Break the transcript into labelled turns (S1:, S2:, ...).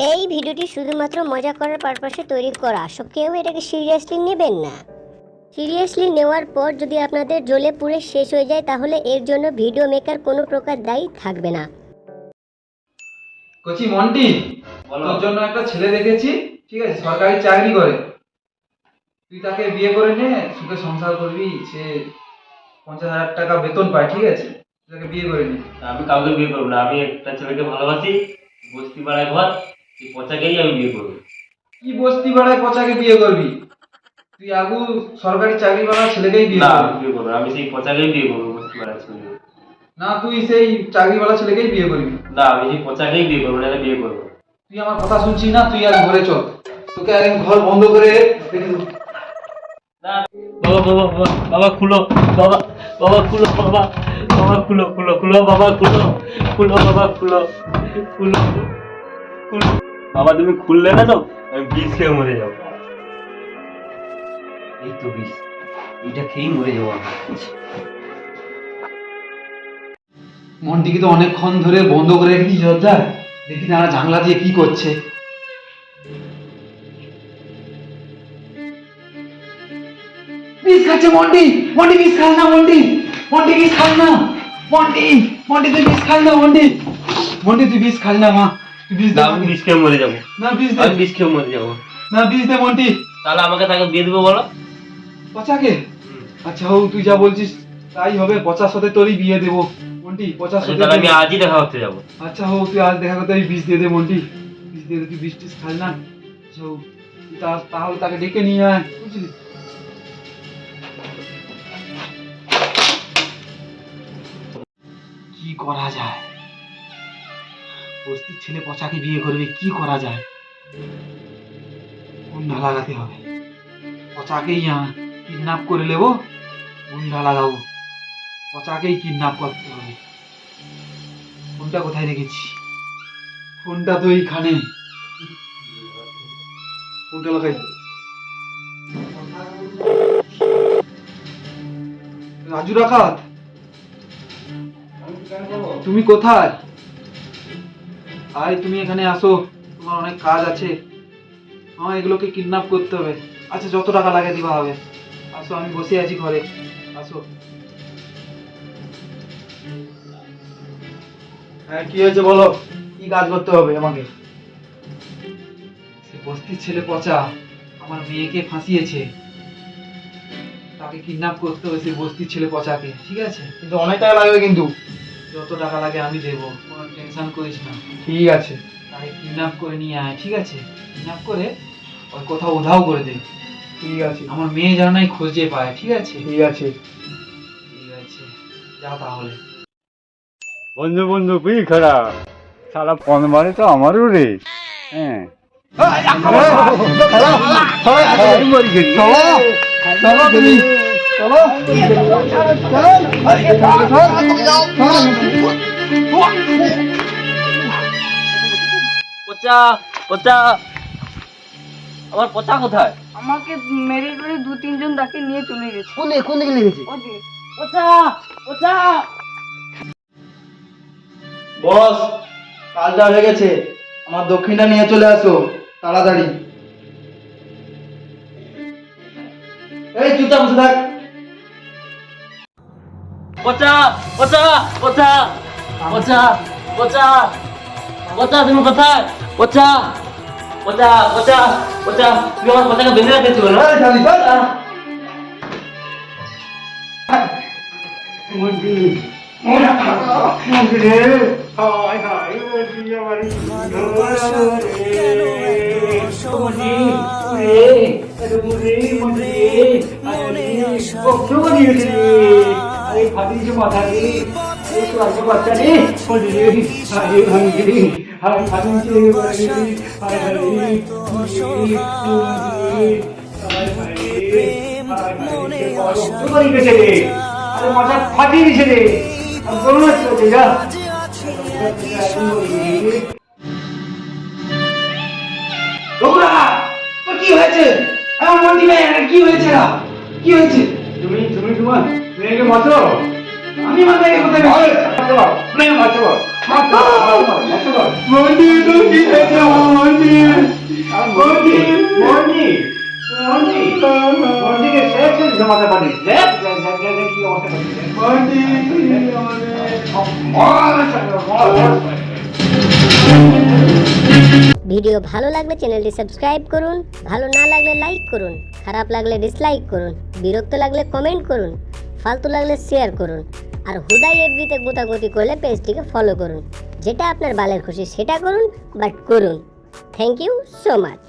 S1: এই ভিডিওটি শুধুমাত্র মজা করার পারপাসে তৈরি করা, সো কেউ এটাকে সিরিয়াসলি নেবেন না। সিরিয়াসলি নেওয়ার পর যদি আপনাদের জ্বলে পুড়ে শেষ হয়ে যায় তাহলে এর জন্য ভিডিও মেকার কোনো প্রকার দায়ী থাকবে না।
S2: কোচি মন্টি, তোর জন্য একটা ছেলে দেখেছি, ঠিক আছে, সরকারি চাকরি করে। তুই তাকে বিয়ে করে নে, সুখে সংসার করবি। সে 50,000 টাকা বেতন পায়, ঠিক আছে, তাকে বিয়ে করে নে।
S3: আমি কাউকে বিয়ে করবো না। আমি একটা ছেলেকে ভালোবাসি, বস্তি পাড়ায় ঘর, এই পচাকেই আমি বিয়ে করবো।
S2: কি বস্তি পাড়ায় পচাকে বিয়ে করবি? তুই আগু সরকারি চাকরিওয়ালা ছেলেকেই বিয়ে
S3: না,
S2: করবি।
S3: আমি বিয়ে করবো না। আমি সেই পচাকেই বিয়ে করবো, বস্তি পাড়ায় ছেলে।
S2: না, তুই সেই চাকরিওয়ালা ছেলেকেই বিয়ে করবি।
S3: না, আমি সেই পচাকেই বিয়ে করবো না, বিয়ে করবো।
S2: তুই আমার কথা শুনছিস না? তুই আজ ঘরে চল, তোকে আগে ঘর বন্ধ করে রেখে দেবো।
S3: না, বাবা বাবা বাবা বাবা খুলো, বাবা বাবা খুলো, বাবা বাবা খুলো খুলো খুলো, বাবা খুলো খুলো, বাবা খুলো খুলো খুলো। বাবা তুমি খুললে না তো আমি বিষ খেয়ে মরে যাবো। এই তো বিষ, এটা খেয়েই মরে যাবো আমি।
S2: মনটিকে তো অনেকক্ষণ ধরে বন্ধ করে রেখেছি দরজা, দেখি না জানলা দিয়ে কি করছে। বিষ খাচ্ছে মন্টি, মন্টি বিষ খাস না, মন্টি মন্টি বিষ খাস না, মন্টি মন্টি তুই বিষ খাস না, মন্টি মন্টি তুই বিষ খাস না, মা তুই বিষ দে।
S3: আমি বিষ খেয়ে মরে যাবো।
S2: না বিষ দে,
S3: আমি বিষ খেয়ে মরে যাবো।
S2: না বিষ দে মন্টি।
S3: তাহলে আমাকে তাকে বিয়ে দেবো বলো।
S2: পচাকে? আচ্ছা হোক, তুই যা বলছিস তাই হবে। 50 সাথে তোরই বিয়ে দেবো মন্টি, 50 সাথে।
S3: তাহলে আমি আজই দেখা করতে যাবো।
S2: আচ্ছা হোক, তুই আজ দেখা করতে বিষ দিয়ে দে মন্টি, বিষ দিয়ে দে। তুই বিষ টিস খাস না। আচ্ছা হোক, তুই তাহলে তাকে ডেকে নিয়ে আয়, বুঝলি? কি করা যায়? বস্তির ছেলে পচাকে বিয়ে করবে, কি করা যায়? গুন্ডা লাগাতে হবে। পচাকেই কিডন্যাপ করে নেবো, গুন্ডা লাগাবো, পচাকেই কিডন্যাপ করতে হবে। ফোনটা কোথায় রেখেছি? ফোনটা তো এইখানে। ফোনটা লাগাই। রাজু রাকাত, তুমি কোথায়? আয়, তুমি এখানে আসো, তোমার অনেক কাজ আছে। আমার এগুলোকে কিডন্যাপ করতে হবে। আচ্ছা, যত টাকা লাগে দিবা হবে। আসো, আমি বসে আছি ঘরে, আসো। হ্যাঁ, কি হয়েছে বলো? কি কাজ করতে হবে আমাকে? সে বস্তির ছেলে পচা আমার মেয়েকে ফাঁসিয়েছে, তাকে কিডন্যাপ করতে হবে, সে বস্তির ছেলে পচাকে, ঠিক আছে?
S4: কিন্তু অনেক টাকা লাগবে কিন্তু।
S2: যত টাকা লাগে আমি দেবো, কোনো টেনশন করিস না।
S4: ঠিক আছে,
S2: তাকে কিডন্যাপ করে নিয়ে আয়, ঠিক আছে? কিডন্যাপ করে ওই কোথাও উধাও করে দে।
S4: ঠিক আছে,
S2: আমার মেয়ে যেন নাই খুঁজে পায়, ঠিক আছে?
S4: ঠিক আছে।
S2: ঠিক আছে, যা তাহলে।
S5: বন্ধু বন্ধু কি খারাপ, সারা 15 তো আমারও রে। হ্যাঁ
S3: পচা পচা, আমার পচা কোথায়?
S6: আমাকে মেরে করে 2-3 জন তাকে নিয়ে চলে গেছে।
S4: কোন দিকে লেগেছে?
S6: ওদিকে।
S3: পচা পচা।
S4: বস, কাজটা হয়ে গেছে, আমার দক্ষিণটা নিয়ে চলে আসো তাড়াতাড়ি। এই চুপচাপ বসে থাক।
S3: পচা পচা পচা পচা পচা পচা, তুমি কোথায়? পচা পচা পচা পচা, তুমি আমার পচাকে বেঁধে রাখেছো না?
S4: এই শালি, চল।
S5: ফাটিয়ে দিছে রে।
S2: কি হয়েছে? আমার মন্টি ভাই, কি হয়েছে? কি হয়েছে?
S5: তুমি তোমার মেয়েকে বাঁচো।
S2: আপনি মারতে গিয়ে কোথায়
S1: ভিডিও ভালো লাগলে চ্যানেলটি সাবস্ক্রাইব করুন, ভালো না লাগলে লাইক করুন, খারাপ লাগলে ডিসলাইক করুন, বিরক্ত লাগলে কমেন্ট করুন, ফালতু লাগলে শেয়ার করুন, আর হুদাই এফবিতে গোতাগতি করলে পেজটিকে ফলো করুন। যেটা আপনার বালের খুশি সেটা করুন, বাট করুন। Thank you so much.